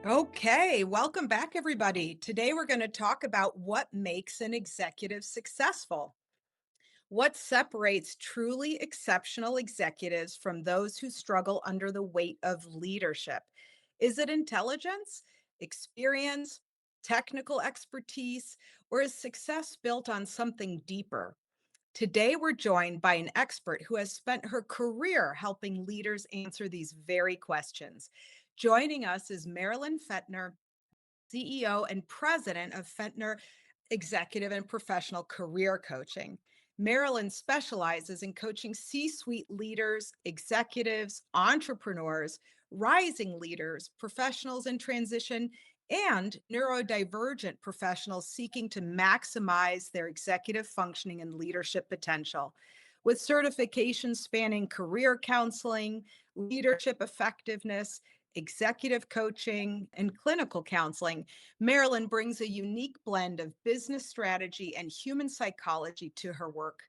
Okay, welcome back, everybody. Today we're going to talk about what makes an executive successful. What separates truly exceptional executives from those who struggle under the weight of leadership? Is it intelligence, experience, technical expertise, or is success built on something deeper? Today, we're joined by an expert who has spent her career helping leaders answer these very questions. Joining us is Marilyn Fettner, CEO and president of Fettner Executive and Professional Career Coaching. Marilyn specializes in coaching C suite leaders, executives, entrepreneurs, rising leaders, professionals in transition, and neurodivergent professionals seeking to maximize their executive functioning and leadership potential. With certifications spanning career counseling, leadership effectiveness, executive coaching, and clinical counseling, Marilyn brings a unique blend of business strategy and human psychology to her work.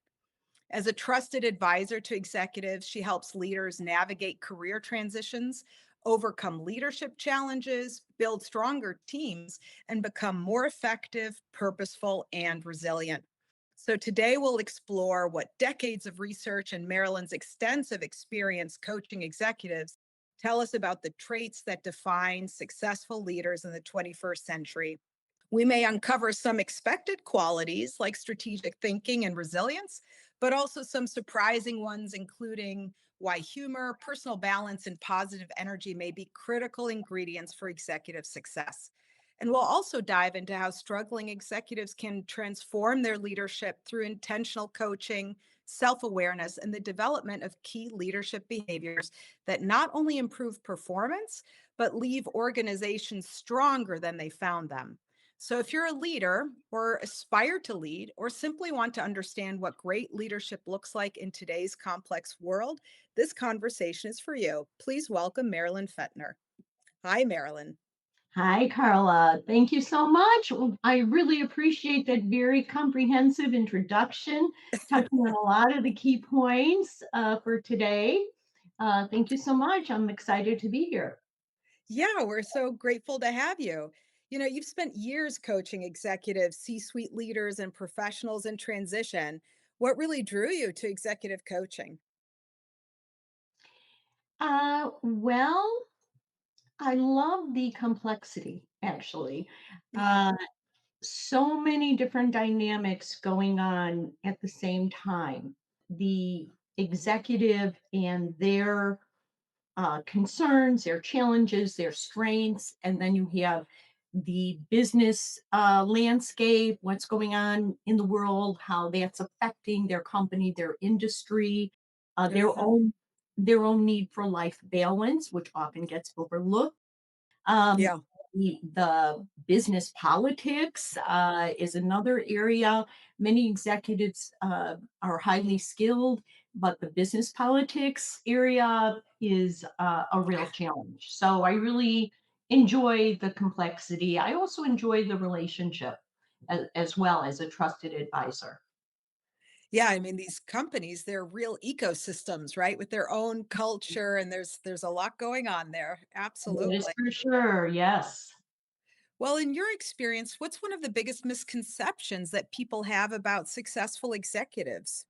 As a trusted advisor to executives, she helps leaders navigate career transitions, overcome leadership challenges, build stronger teams, and become more effective, purposeful, and resilient. So, today we'll explore what decades of research and Marilyn's extensive experience coaching executives tell us about the traits that define successful leaders in the 21st century. We may uncover some expected qualities like strategic thinking and resilience, but also some surprising ones, including why humor, personal balance, and positive energy may be critical ingredients for executive success. And we'll also dive into how struggling executives can transform their leadership through intentional coaching, self awareness, and the development of key leadership behaviors that not only improve performance, but leave organizations stronger than they found them. So, if you're a leader or aspire to lead, or simply want to understand what great leadership looks like in today's complex world, this conversation is for you. Please welcome Marilyn Fettner. Hi, Marilyn. Hi, Carla. Thank you so much. I really appreciate that very comprehensive introduction, touching on a lot of the key points for today. Thank you so much. I'm excited to be here. Yeah, we're so grateful to have you. You've spent years coaching executives, C suite leaders, and professionals in transition. What really drew you to executive coaching? Well, I love the complexity, actually. Uh, so many different dynamics going on at the same time. The executive and their concerns, their challenges, their strengths, and then you have the business landscape, what's going on in the world, how that's affecting their company, their industry, uh, their Mhm. own their own need for life balance, which often gets overlooked. Um, Yeah. the business politics is another area. Many executives are highly skilled, but the business politics area is a real challenge. So I really enjoy the complexity. I also enjoy the relationship as well as a trusted advisor. Yeah, I mean, these companies, they're real ecosystems, right? With their own culture, and there's a lot going on there. That is Absolutely. for sure. Yes. Well, in your experience, what's one of the biggest misconceptions that people have about successful executives?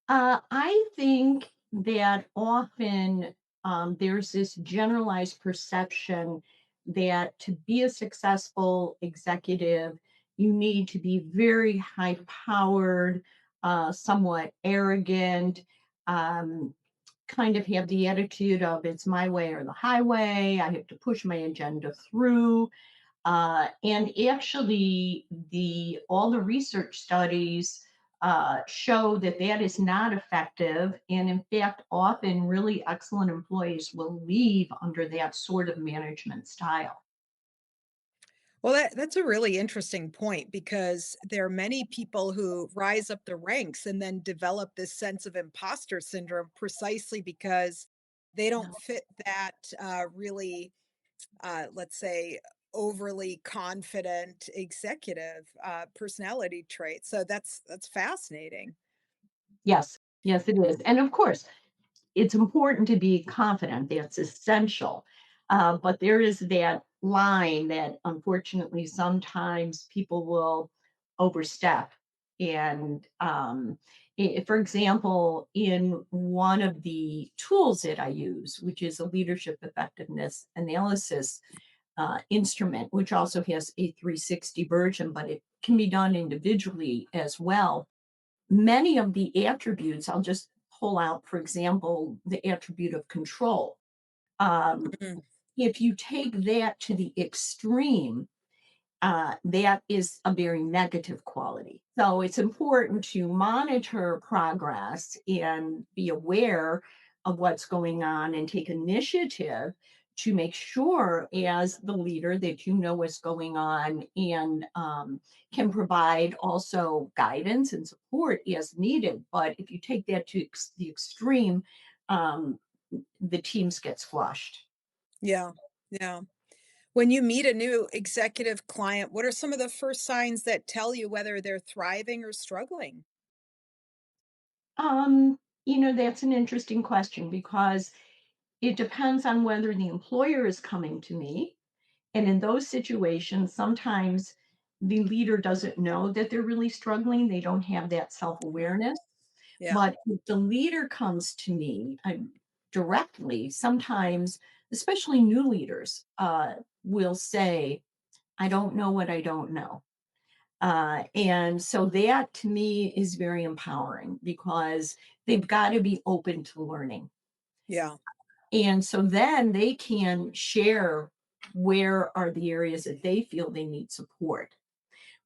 I think that often there's this generalized perception that to be a successful executive, you need to be very high powered, somewhat arrogant, um, kind of have the attitude of it's my way or the highway. I have to push my agenda through. And actually, the all the research studies show that that is not effective, and in fact, often really excellent employees will leave under that sort of management style. Well, that's a really interesting point because there are many people who rise up the ranks and then develop this sense of imposter syndrome precisely because they don't fit that really, let's say, overly confident executive personality trait. So that's fascinating. Yes, yes, it is, and of course, it's important to be confident. That's essential. But there is that line that unfortunately sometimes people will overstep. And for example, in one of the tools that I use, which is a leadership effectiveness analysis instrument, which also has a 360 version, but it can be done individually as well. Many of the attributes, I'll just pull out, for example, the attribute of control. Um, Mm, if you take that to the extreme, that is a very negative quality. So it's important to monitor progress and be aware of what's going on and take initiative to make sure, as the leader, that you know what's going on and can provide also guidance and support as needed. But if you take that to the extreme, um, the teams get squashed. yeah. Yeah. When you meet a new executive client, what are some of the first signs that tell you whether they're thriving or struggling? Um, that's an interesting question because it depends on whether the employer is coming to me. And in those situations, sometimes the leader doesn't know that they're really struggling. They don't have that self Mm, awareness. yeah. But if the leader comes to me directly, sometimes, especially new leaders, will say, I don't know what I don't know. And so that to me is very empowering because they've got to be open to learning. Yeah. And so then they can share where are the areas that they feel they need support.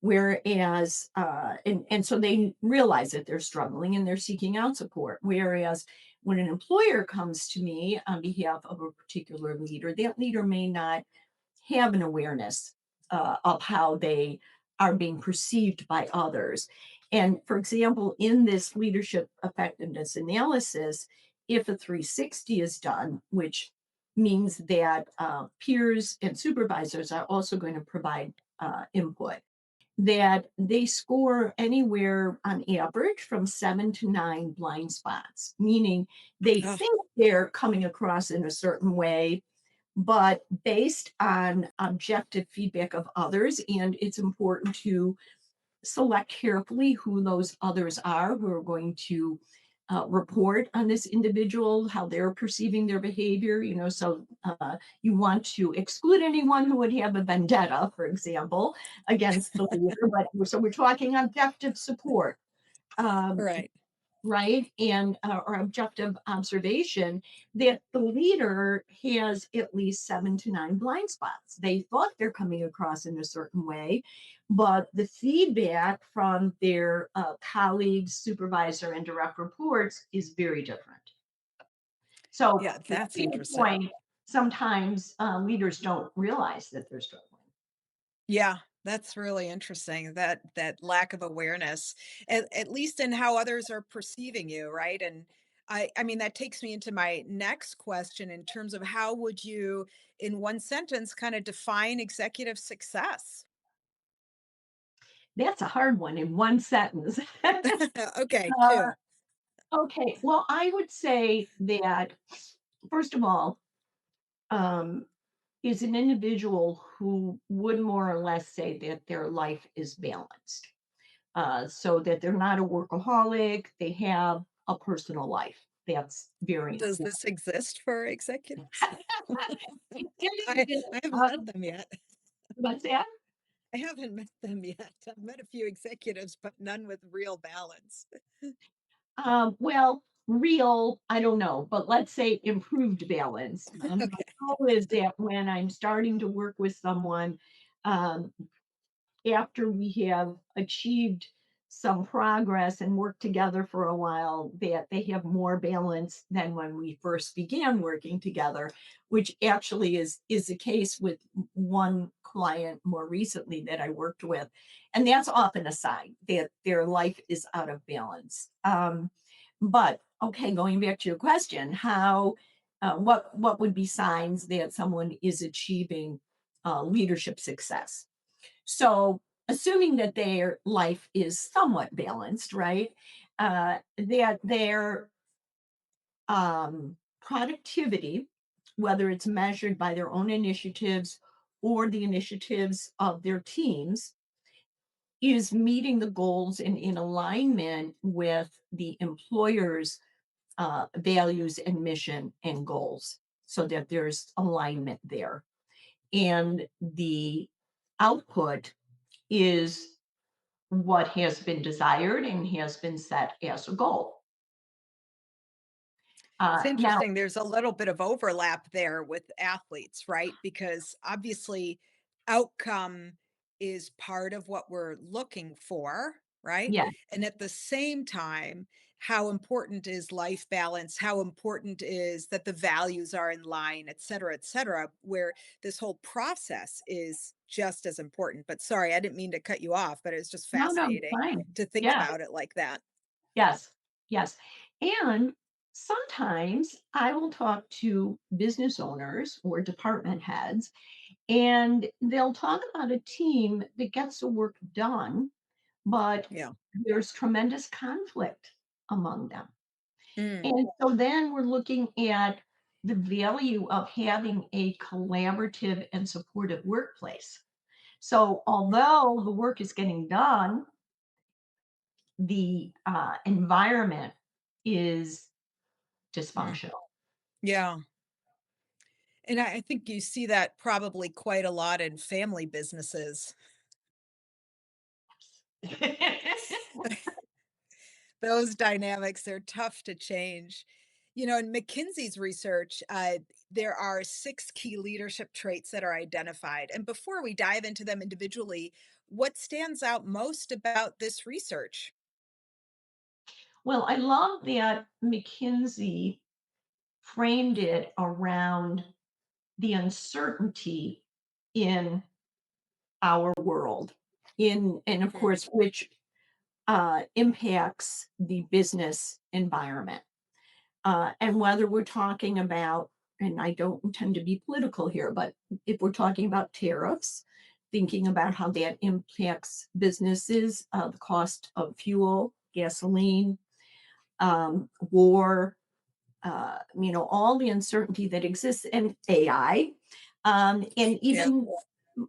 Whereas, and so they realize that they're struggling and they're seeking out support. Whereas when an employer comes to me on behalf of a particular leader, that leader may not have an awareness of how they are being perceived by others. And for example, in this leadership effectiveness analysis, if a 360 is done, which means that peers and supervisors are also going to provide input, that they score anywhere on average from 7 to 9 blind spots, meaning they Oh, think they're coming across in a certain way, but based on objective feedback of others. And it's important to select carefully who those others are who are going to report on this individual, how they're perceiving their behavior. So you want to exclude anyone who would have a vendetta, for example, against the leader. But so we're talking objective support. Um, right. right? And or objective observation that the leader has at least 7 to 9 blind spots. They thought they're coming across in a certain way, but the feedback from their colleagues, supervisor, and direct reports is very different. So, Yeah, that's to your interesting. point, sometimes leaders don't realize that they're struggling. Yeah, that's really interesting. That lack of awareness, at least in how others are perceiving you, right? And I mean that takes me into my next question in terms of how would you, in one sentence, kind of define executive success? That's a hard one in one sentence. Okay, uh, two. okay, well, I would say that first of all, um, is an individual who would more or less say that their life is balanced, so that they're not a workaholic, they have a personal life. That's very Does important. this exist for executives? I haven't met them yet. What's that? I haven't met them yet. I've met a few executives, but none with real balance. Well, real, I don't know, but let's say improved balance. My Okay. goal is that when I'm starting to work with someone, um, after we have achieved some progress and worked together for a while, that they have more balance than when we first began working together, which actually is the case with one client more recently that I worked with. And that's often a sign that their life is out of balance. But okay, going back to your question, how what would be signs that someone is achieving leadership success? So, assuming that their life is somewhat balanced, right? That their productivity whether it's measured by their own initiatives or the initiatives of their teams, is meeting the goals and in alignment with the employer's values and mission and goals so that there's alignment there. And the output is what has been desired and has been set as a goal. It's Now, interesting. There's a little bit of overlap there with athletes, right? Because obviously, outcome is part of what we're looking for, right? yeah, And at the same time, how important is life balance? How important is that the values are in line, et cetera, where this whole process is just as important. But sorry, I didn't mean to cut you off, but it's just no, no, fascinating fine. to think Yeah, about it like that. yes, yes. And sometimes I will talk to business owners or department heads, and they'll talk about a team that gets the work done, but Yeah. there's tremendous conflict among them. Mm, And so then we're looking at the value of having a collaborative and supportive workplace. So although the work is getting done, the environment is mm. dysfunctional. Yeah. And I think you see that probably quite a lot in family businesses. Those dynamics, they're tough to change. You know, in McKinsey's research, there are 6 key leadership traits that are identified. And before we dive into them individually, what stands out most about this research? Well, I love that McKinsey framed it around the uncertainty in our world, in and of Mm, course, which impacts the business environment. And whether we're talking about, and I don't intend to be political here, but if we're talking about tariffs, thinking about how that impacts businesses, the cost of fuel, gasoline, war, all the uncertainty that exists, and AI. And yeah, even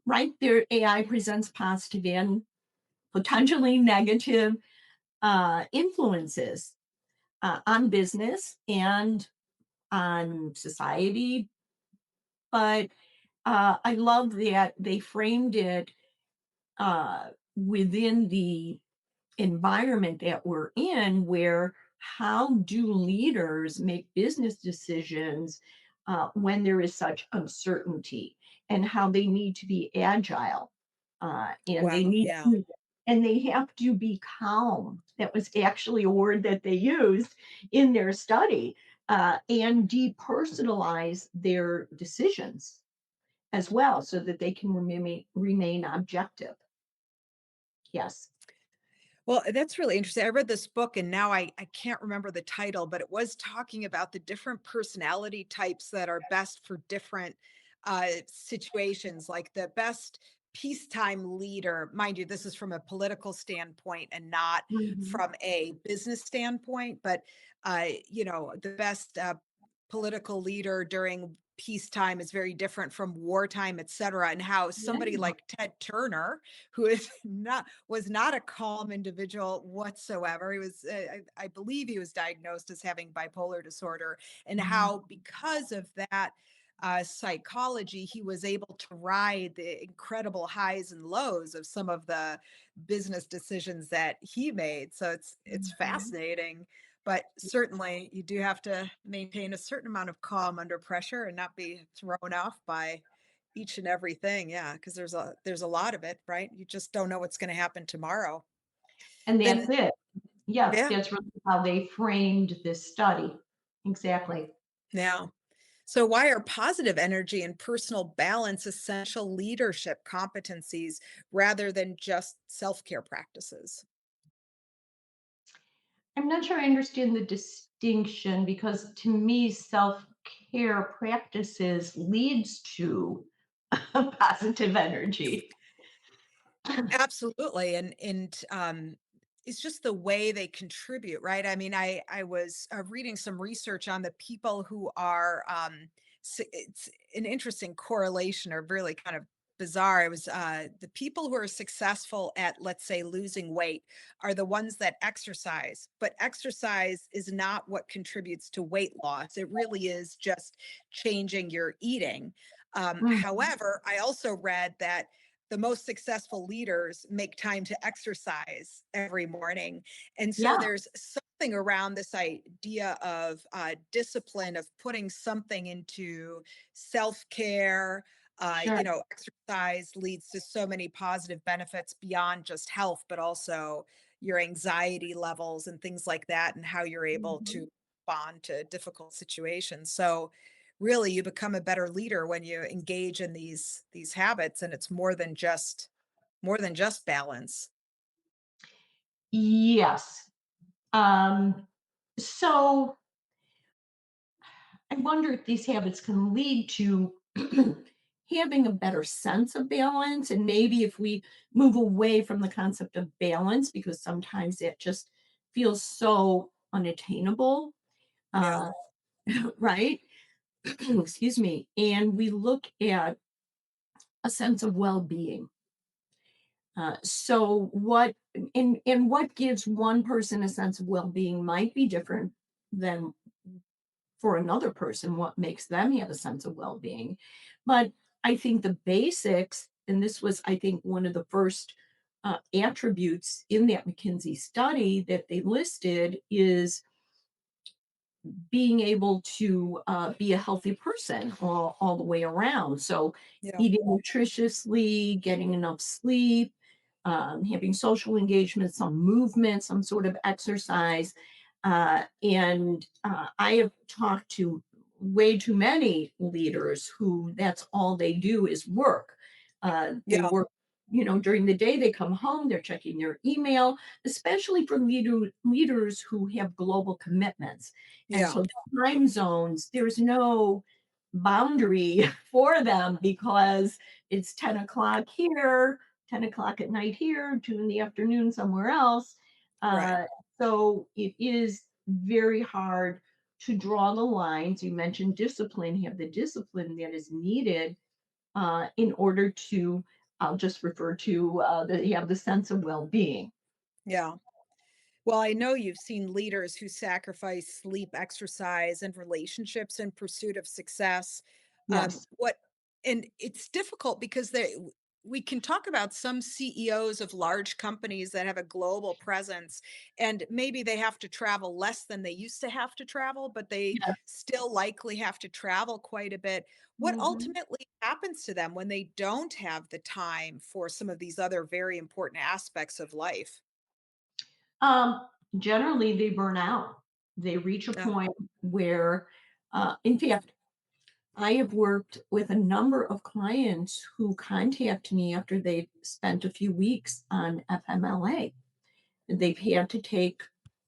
right there, AI presents positive and potentially negative influences on business and on society. But I love that they framed it within the environment that we're in, where how do leaders make business decisions when there is such uncertainty, and how they need to be agile, and they wow, need yeah. to, and they have to be calm. That was actually a word that they used in their study, and depersonalize their decisions as well so that they can remain objective. Yes. Well, that's really interesting. I read this book and now I can't remember the title, but it was talking about the different personality types that are best for different situations, like the best peacetime leader. Mind you, this is from a political standpoint and not Mhm. from a business standpoint, but the best political leader during peacetime is very different from wartime, et cetera, and how Yeah. somebody like Ted Turner, who is not was not a calm individual whatsoever. He was, I believe, he was diagnosed as having bipolar disorder, and Mhm. how because of that psychology, he was able to ride the incredible highs and lows of some of the business decisions that he made. So it's Mhm. fascinating, but certainly you do have to maintain a certain amount of calm under pressure and not be thrown off by each and everything. Yeah, because there's a lot of it, right? You just don't know what's going to happen tomorrow. And that's Then it. Yes, yeah, that's really how they framed this study. Exactly. yeah. So why are positive energy and personal balance essential leadership competencies rather than just self-care practices? I'm not sure I understand the distinction, because to me, self-care practices leads to positive energy. Absolutely, it's just the way they contribute, right? I mean, I was, reading some research on the people who are, it's an interesting correlation or really kind of bizarre. It was the people who are successful at, let's say, losing weight are the ones that exercise, but exercise is not what contributes to weight loss. It really is just changing your eating. Mhm. However, I also read that the most successful leaders make time to exercise every morning. And so Yeah, there's something around this idea of discipline, of putting something into self care. sure. Exercise leads to so many positive benefits beyond just health, but also your anxiety levels and things like that, and how you're able Mhm. to respond to difficult situations. So, really, you become a better leader when you engage in these habits, and it's more than just balance. Yes. Um, so I wonder if these habits can lead to having a better sense of balance. And maybe if we move away from the concept of balance, because sometimes it just feels so unattainable, Yeah, uh, right? Excuse me. And we look at a sense of well being. So what what gives one person a sense of well-being might be different than for another person what makes them have a sense of well-being. But I think the basics, and this was, I think, one of the first attributes in that McKinsey study that they listed is being able to be a healthy person all the way around. So, yeah, eating nutritiously, getting enough sleep, having social engagement, some movement, some sort of exercise. And I have talked to way too many leaders who that's all they do is work. They yeah, work, during the day, they come home, they're checking their email, especially for leaders who have global commitments. And yeah, so time zones, there's no boundary for them because it's 10 o'clock here, 10 o'clock at night here, 2 in the afternoon somewhere else. right. Uh, so it is very hard to draw the lines. You mentioned discipline, have the discipline that is needed in order to, I'll just refer to that you have the sense of well being. Yeah. Well, I know you've seen leaders who sacrifice sleep, exercise, and relationships in pursuit of success. Yes. What and it's difficult because we can talk about some CEOs of large companies that have a global presence, and maybe they have to travel less than they used to have to travel, but they Yes. still likely have to travel quite a bit. What Mhm. ultimately happens to them when they don't have the time for some of these other very important aspects of life? Generally, they burn out. They reach a Yeah, point where, in fact, I have worked with a number of clients who contact me after they've spent a few weeks on FMLA. They've had to take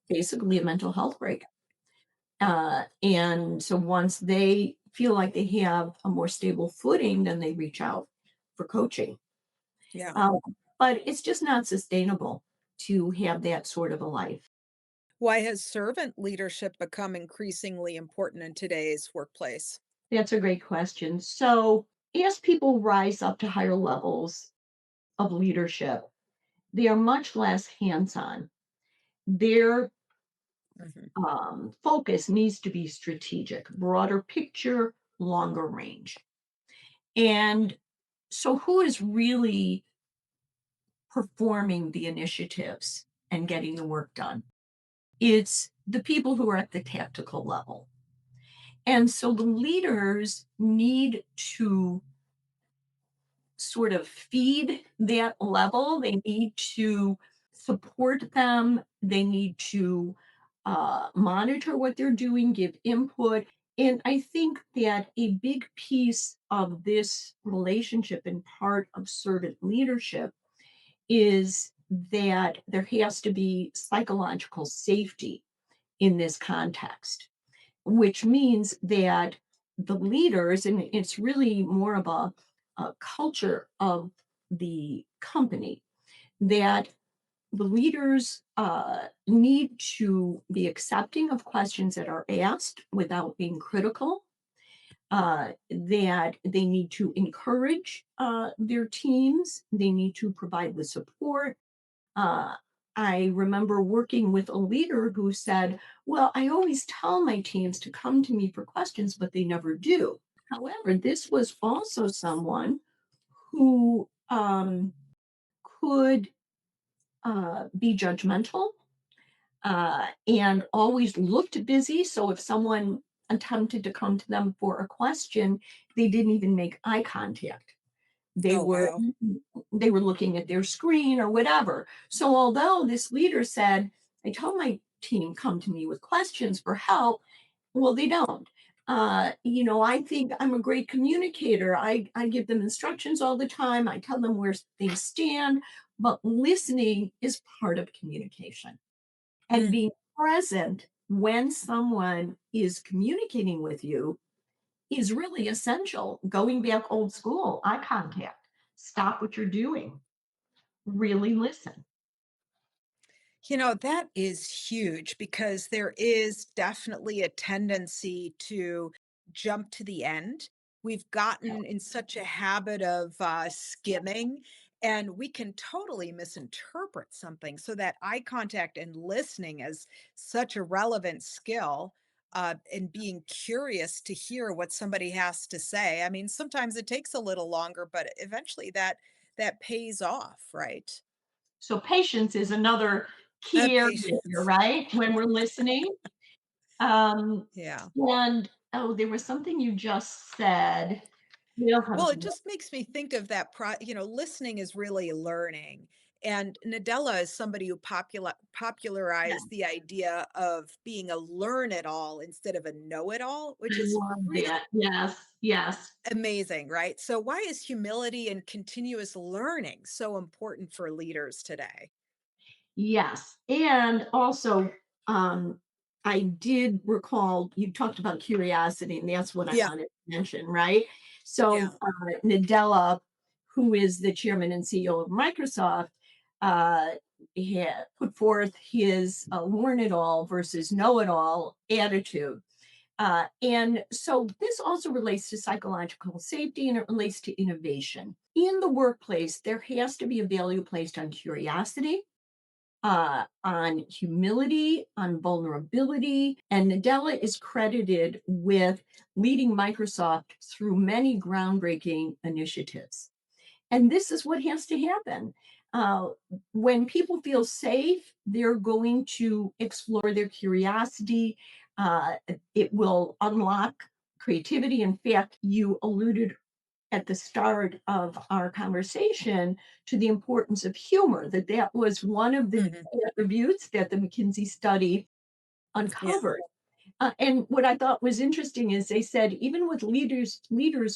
basically a mental health break. And so once they feel like they have a more stable footing, then they reach out for coaching. yeah. Um, but it's just not sustainable to have that sort of a life. Why has servant leadership become increasingly important in today's workplace? That's a great question. So, as people rise up to higher levels of leadership, they are much less hands on. Their Mhm. focus needs to be strategic, broader picture, longer range. And so, who is really performing the initiatives and getting the work done? It's the people who are at the tactical level. And so, the leaders need to sort of feed that level. They need to support them. They need to monitor what they're doing, give input. And I think that a big piece of this relationship and part of servant leadership is that there has to be psychological safety in this context, which means that the leaders, and it's really more of a culture of the company, that the leaders need to be accepting of questions that are asked without being critical. that they need to encourage their teams, they need to provide the support. Uh, I remember working with a leader who said, "Well, I always tell my teams to come to me for questions, but they never do." However, this was also someone who could be judgmental and always looked busy. So if someone attempted to come to them for a question, they didn't even make eye contact. They Oh, were wow. they were looking at their screen or whatever. So although this leader said, "I tell my team come to me with questions for help," well, they don't. I think I'm a great communicator. I give them instructions all the time. I tell them where things stand, but listening is part of communication and Mm. being present when someone is communicating with you is really essential. Going back old school, eye contact, stop what you're doing, really listen. That is huge because there is definitely a tendency to jump to the end. We've gotten in such a habit of skimming, and we can totally misinterpret something. So, that eye contact and listening is such a relevant skill. And being curious to hear what somebody has to say. I mean, sometimes it takes a little longer, but eventually that pays off, right? So patience is another key area here, Patience. right? When we're listening. Um, Yeah. and oh, there was something you just said. Will come Well, to it me. just makes me think of listening is really learning. And Nadella is somebody who Yeah, popularized the idea of being a learn it all instead of a know it all, which I is love really that. Yes, yes. amazing, right? So, why is humility and continuous learning so important for leaders today? Yes. And also, um, I did recall you talked about curiosity, and that's what I Yeah. wanted to mention, right? So, Yeah. Nadella, who is the chairman and CEO of Microsoft, uh, had put forth his learn it all versus know it all attitude. And so this also relates to psychological safety and it relates to innovation. In the workplace, there has to be a value placed on curiosity, on humility, on vulnerability. And Nadella is credited with leading Microsoft through many groundbreaking initiatives. And this is what has to happen. Uh, when people feel safe, they're going to explore their curiosity. Uh, it will unlock creativity. In fact, you alluded at the start of our conversation to the importance of humor, that was one of the Mhm. attributes that the McKinsey study Yeah. uncovered. And what I thought was interesting is they said even with leaders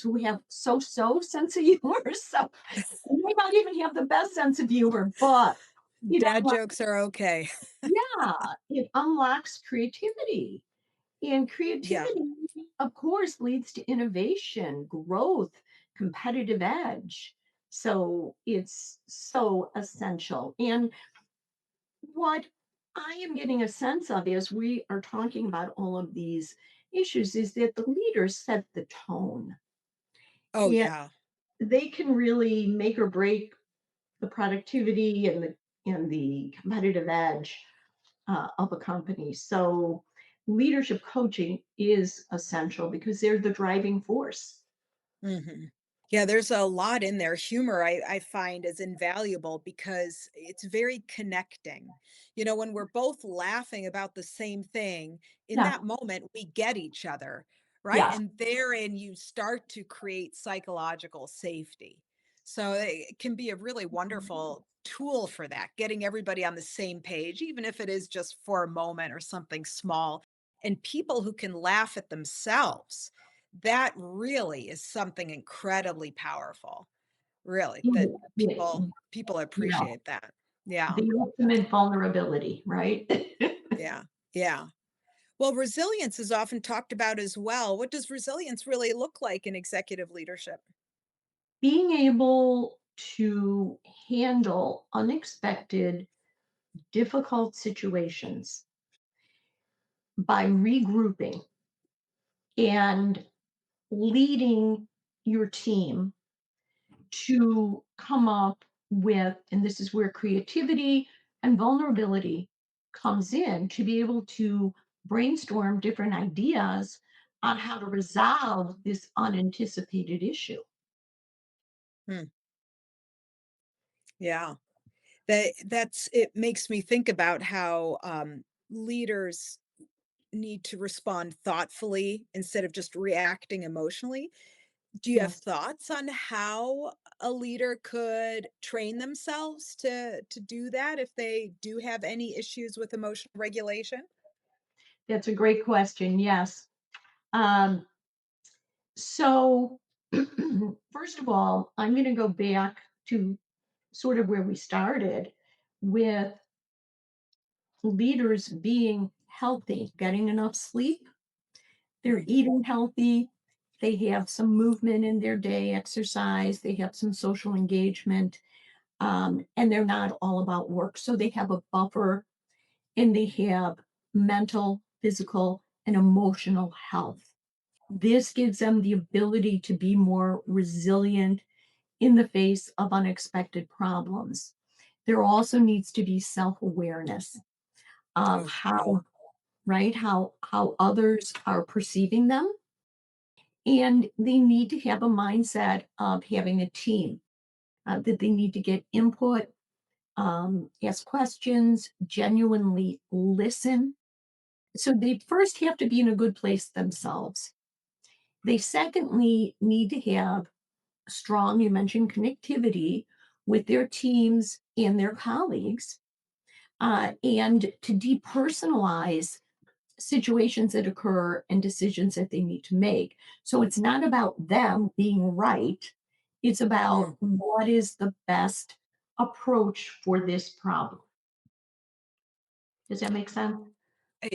who have so sense of humor, so they may not even have the best sense of humor, but it Dad unlocks, jokes are okay. yeah, it unlocks creativity. And Yeah. creativity, of course, leads to innovation, growth, competitive edge. So it's so essential. And what I am getting a sense of as we are talking about all of these issues is that the leaders set the tone Oh, and yeah. they can really make or break the productivity and the competitive edge of a company. So leadership coaching is essential because they're the driving force. Mhm. Yeah, there's a lot in there. Humor, I find, is invaluable because it's very connecting. When we're both laughing about the same thing, in Yeah, that moment, we get each other, right? yes. And therein, you start to create psychological safety. So it can be a really wonderful tool for that, getting everybody on the same page, even if it is just for a moment or something small. And people who can laugh at themselves, that really is something incredibly powerful, really, Yeah, that yeah, people yeah. appreciate that. Yeah, The ultimate vulnerability, right? yeah, yeah. Well, resilience is often talked about as well. What does resilience really look like in executive leadership? Being able to handle unexpected, difficult situations by regrouping and leading your team to come up with, and this is where creativity and vulnerability comes in, to be able to brainstorm different ideas on how to resolve this unanticipated issue. Hmm. Yeah. That's it makes me think about how, leaders need to respond thoughtfully instead of just reacting emotionally. Do you have Yes, thoughts on how a leader could train themselves to do that if they do have any issues with emotional regulation? that's a great question. Yes. Um, so, first of all, I'm going to go back to sort of where we started with leaders being healthy, getting enough sleep, they're Mhm. eating healthy, they have some movement in their day, exercise, they have some social engagement, and they're not all about work. So they have a buffer and they have mental, physical, and emotional health. This gives them the ability to be more resilient in the face of unexpected problems. There also needs to be self awareness of Oh, yeah. how, right, how others are perceiving them, and they need to have a mindset of having a team, that they need to get input, ask questions, genuinely listen. So they first have to be in a good place themselves. They secondly need to have strong, you mentioned connectivity with their teams and their colleagues, and to depersonalize situations that occur and decisions that they need to make. So it's not about them being right, it's Mm. about what is the best approach for this problem. Does that make sense?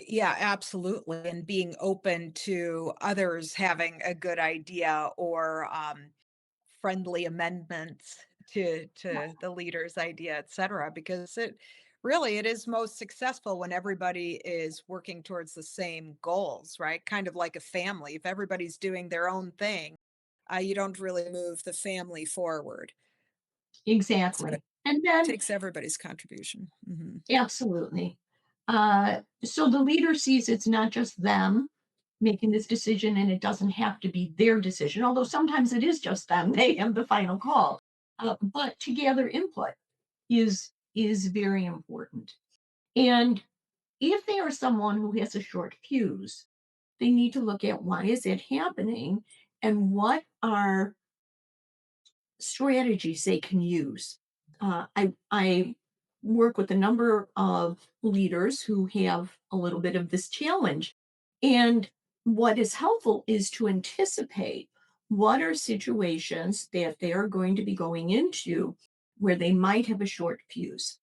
Yeah, absolutely, and being open to others having a good idea or, friendly amendments to the leader's idea, et cetera, because it is most successful when everybody is working towards the same goals, right? Kind of like a family. If everybody's doing their own thing, you don't really move the family forward. So it Exactly. And then, takes everybody's contribution. Mhm. absolutely. So the leader sees it's not just them making this decision, and it doesn't have to be their decision, although sometimes it is just them. They have the final call. But to gather input is very important. And if they are someone who has a short fuse, they need to look at why is it happening and what are strategies they can use. I work with a number of leaders who have a little bit of this challenge. And what is helpful is to anticipate what are situations that they are going to be going into where they might have a short fuse,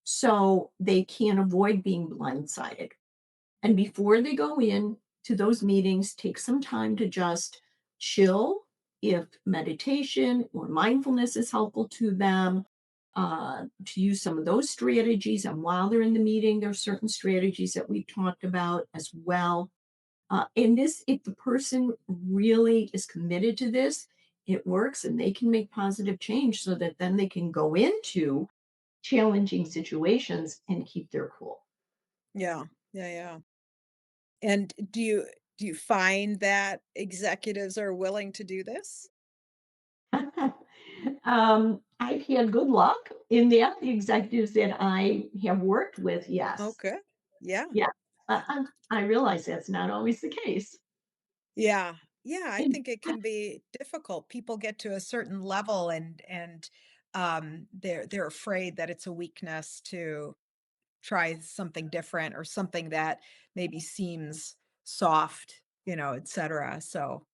so they can avoid being blindsided. And before they go in to those meetings, take some time to just chill. If meditation or mindfulness is helpful to them, to use some of those strategies. And while they're in the meeting, there are certain strategies that we talked about as well. And this, if the person really is committed to this, it works and they can make positive change so that then they can go into challenging situations and keep their cool. Yeah. Yeah, yeah. And do you find that executives are willing to do this? I've had good luck in that. The executives that I have worked with, yes. Okay. Yeah. Yeah. I realize that's not always the case. Yeah. Yeah, I And think it can be difficult. People get to a certain level and they're afraid that it's a weakness to try something different or something that maybe seems soft, et cetera. So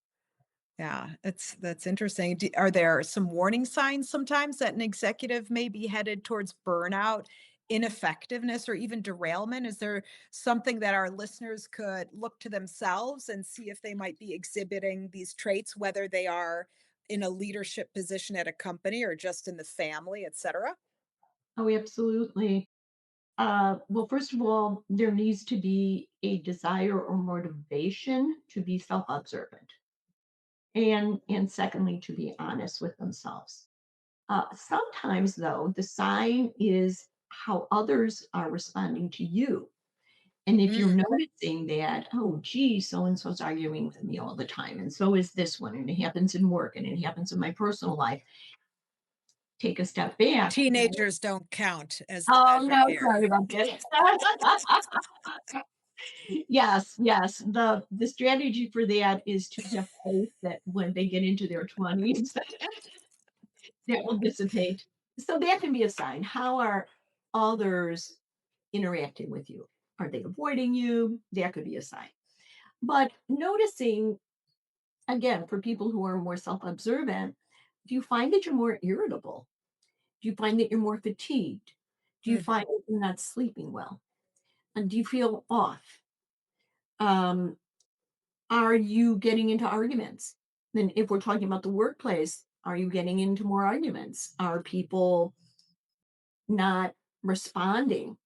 yeah, that's interesting. Are there some warning signs sometimes that an executive may be headed towards burnout, ineffectiveness, or even derailment? Is there something that our listeners could look to themselves and see if they might be exhibiting these traits, whether they are in a leadership position at a company or just in the family, et cetera? oh, absolutely. Well, first of all, there needs to be a desire or motivation to be self observant. And secondly, to be honest with themselves. Sometimes, though, the sign is how others are responding to you. And if you're Mm. noticing that, oh, gee, so and so's arguing with me all the time, and so is this one, and it happens in work, and it happens in my personal life, take a step back. Teenagers don't count as the Oh, measure no, here. sorry about this. Yes, yes. The strategy for that is to have faith that when they get into their 20s, that will dissipate. So that can be a sign. How are others interacting with you? Are they avoiding you? That could be a sign. But noticing, again, for people who are more self observant, do you find that you're more irritable? Do you find that you're more fatigued? Do you Mhm. find that you're not sleeping well? And do you feel off? Um, are you getting into arguments? Then, if we're talking about the workplace, are you getting into more arguments? Are people not responding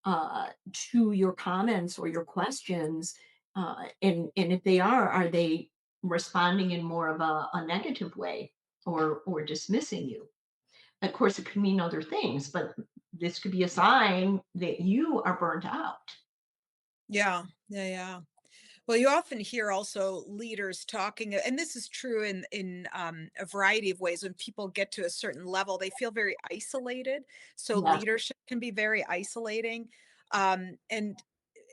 to your comments or your questions? And if they are they responding in more of a negative way or dismissing you? Of course, it could mean other things, but this could be a sign that you are burnt out. Yeah, yeah, yeah. Well, you often hear also leaders talking, and this is true in a variety of ways. When people get to a certain level, they feel very isolated. So Yeah. leadership can be very isolating. And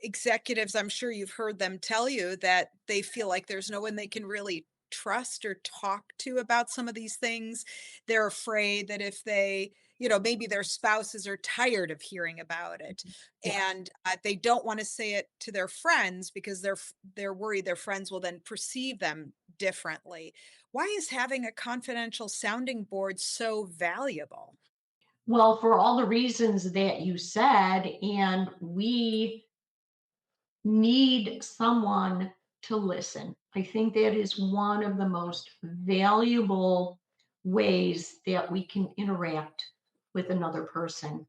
executives, I'm sure you've heard them tell you that they feel like there's no one they can really trust or talk to about some of these things. They're afraid that if they, maybe their spouses are tired of hearing about it, Yeah. and they don't want to say it to their friends because they're worried their friends will then perceive them differently. Why is having a confidential sounding board so valuable? Well, for all the reasons that you said, and we need someone to listen. I think that is one of the most valuable ways that we can interact with another person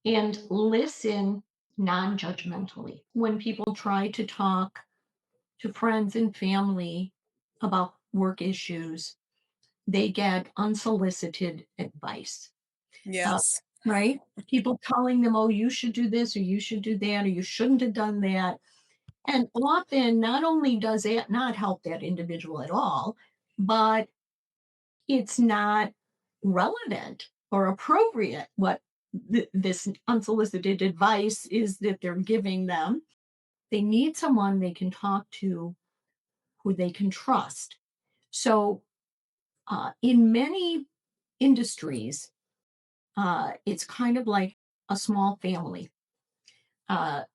and listen non judgmentally. When people try to talk to friends and family about work issues, they get unsolicited advice. Uh, Yes. right? People telling them, oh, you should do this or you should do that or you shouldn't have done that. And often, not only does it not help that individual at all, but it's not relevant or appropriate what this unsolicited advice is that they're giving them. They need someone they can talk to who they can trust. So, in many industries, it's kind of like a small family.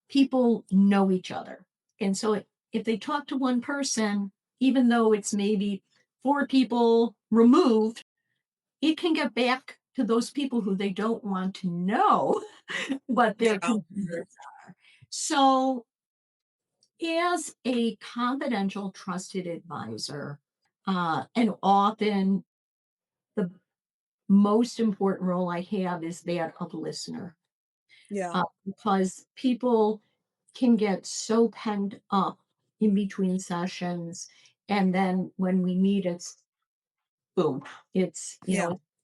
People know each other. And so if they talk to one person, even though it's maybe four people removed, it can get back to those people who they don't want to know what their Yeah. Mhm. concerns are. So, as a confidential, trusted advisor, and often the most important role I have is that of listener, Yeah. because people can get so penned up in between sessions. And then when we meet, it's boom. Yeah. It's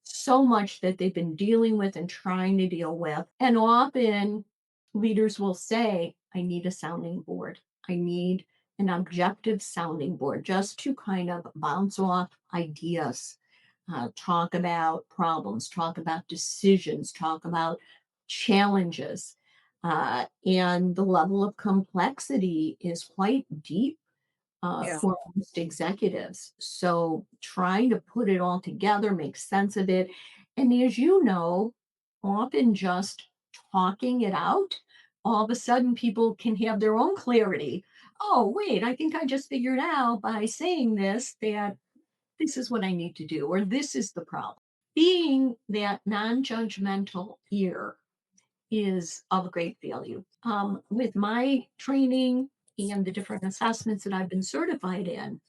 so much that they've been dealing with and trying to deal with. And often leaders will say, I need a sounding board. I need an objective sounding board just to kind of bounce off ideas, talk about problems, talk about decisions, talk about challenges. And the level of complexity is quite deep Yeah. for most executives. So trying to put it all together, make sense of it. And as you know, often just talking it out, all of a sudden people can have their own clarity. Oh, wait, I think I just figured out by saying this that this is what I need to do, or this is the problem. Being that non judgmental ear is of great value. With my training and the different assessments that I've been certified in,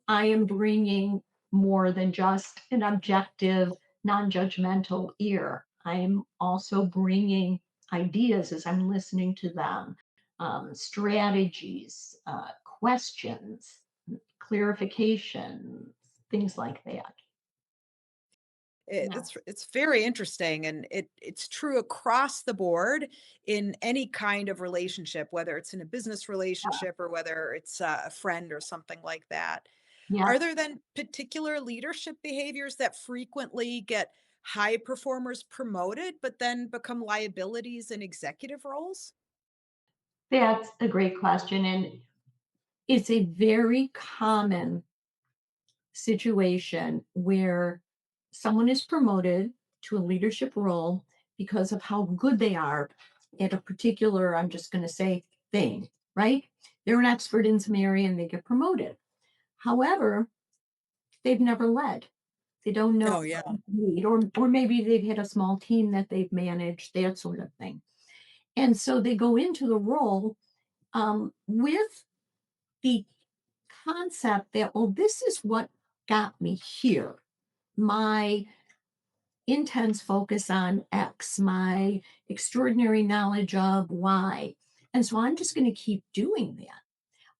I am bringing more than just an objective, non judgmental ear. I am also bringing ideas as I'm listening to them, strategies, questions, clarifications. things like that. Yeah. It's very interesting, and it's true across the board in any kind of relationship, whether it's in a business relationship or whether it's a friend or something like that. Are Yep. there then particular leadership behaviors that frequently get high performers promoted, but then become liabilities in executive roles? That's a great question. And it's a very common situation where someone is promoted to a leadership role because of how good they are at a particular, I'm just going to say, thing, right? They're an expert in some area and they get promoted. However, they've never led. They don't know Oh, yeah. how to lead, or maybe they've had a small team that they've managed, that sort of thing. And so they go into the role with the concept that, well, this is what got me here. My intense focus on X, my extraordinary knowledge of Y. And so I'm just going to keep doing that.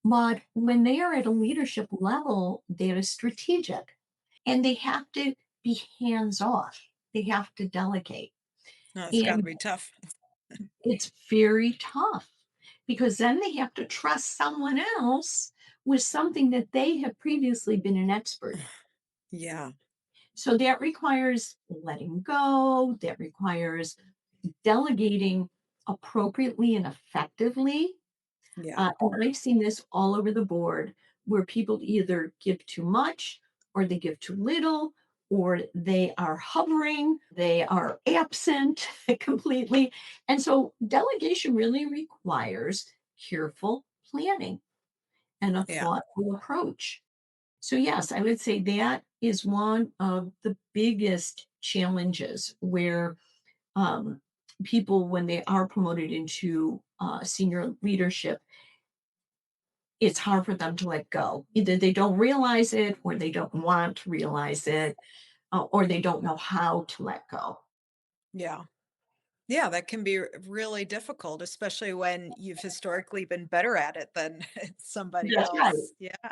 But when they are at a leadership level that is strategic and they have to be hands off, they have to delegate. No, it's gotta And be tough. it's very tough because then they have to trust someone else with something that they have previously been an expert in. Yeah, So that requires letting go, that requires delegating appropriately and effectively. yeah, And I've seen this all over the board where people either give too much or they give too little or they are hovering, they are absent completely. And so delegation really requires careful planning and a yeah. thoughtful approach. So, yes, I would say that is one of the biggest challenges where um, people, when they are promoted into senior leadership, it's hard for them to let go. Either they don't realize it, or they don't want to realize it, or they don't know how to let go. Yeah. Yeah, that can be really difficult, especially when you've historically been better at it than somebody That's right. else. Yeah,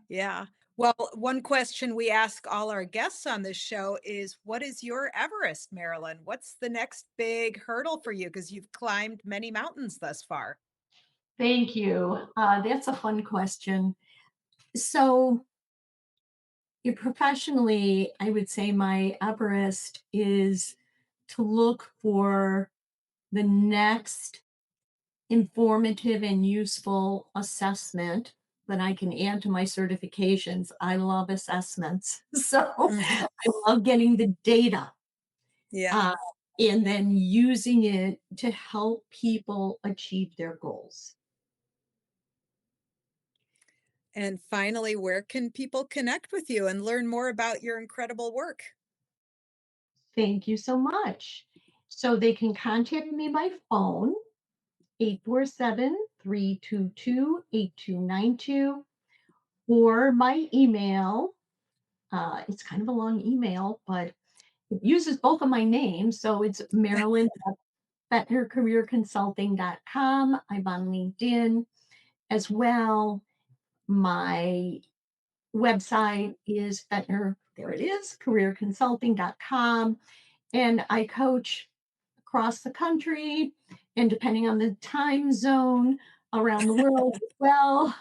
yeah. Well, one question we ask all our guests on this show is, what is your Everest, Marilyn? What's the next big hurdle for you? Because you've climbed many mountains thus far. Thank you. That's a fun question. So, professionally, I would say my Everest is to look for the next informative and useful assessment that I can add to my certifications. I love assessments. So Mhm. I love getting the data Yeah. uh, and then using it to help people achieve their goals. And finally, where can people connect with you and learn more about your incredible work? Thank you so much. So they can contact me by phone, 847-322-8292, or my email. It's kind of a long email, but it uses both of my names. So it's Marilyn at fettnercareerconsulting.com. I'm on LinkedIn as well. My website is Fettner, there it is, careerconsulting.com. And I coach across the country and depending on the time zone around the world as well.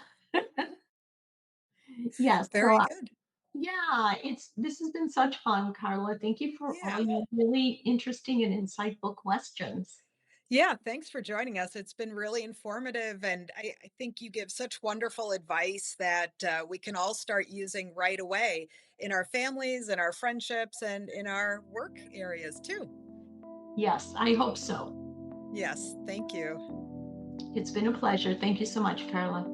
Yes. Very good. Yeah, this has been such fun, Carla. Thank you for all Yeah. your really interesting and insightful questions. Yeah, thanks for joining us. It's been really informative, and I think you give such wonderful advice that we can all start using right away in our families, in our friendships, and in our work areas too. Yes, I hope so. Yes, thank you. It's been a pleasure. Thank you so much, Carla.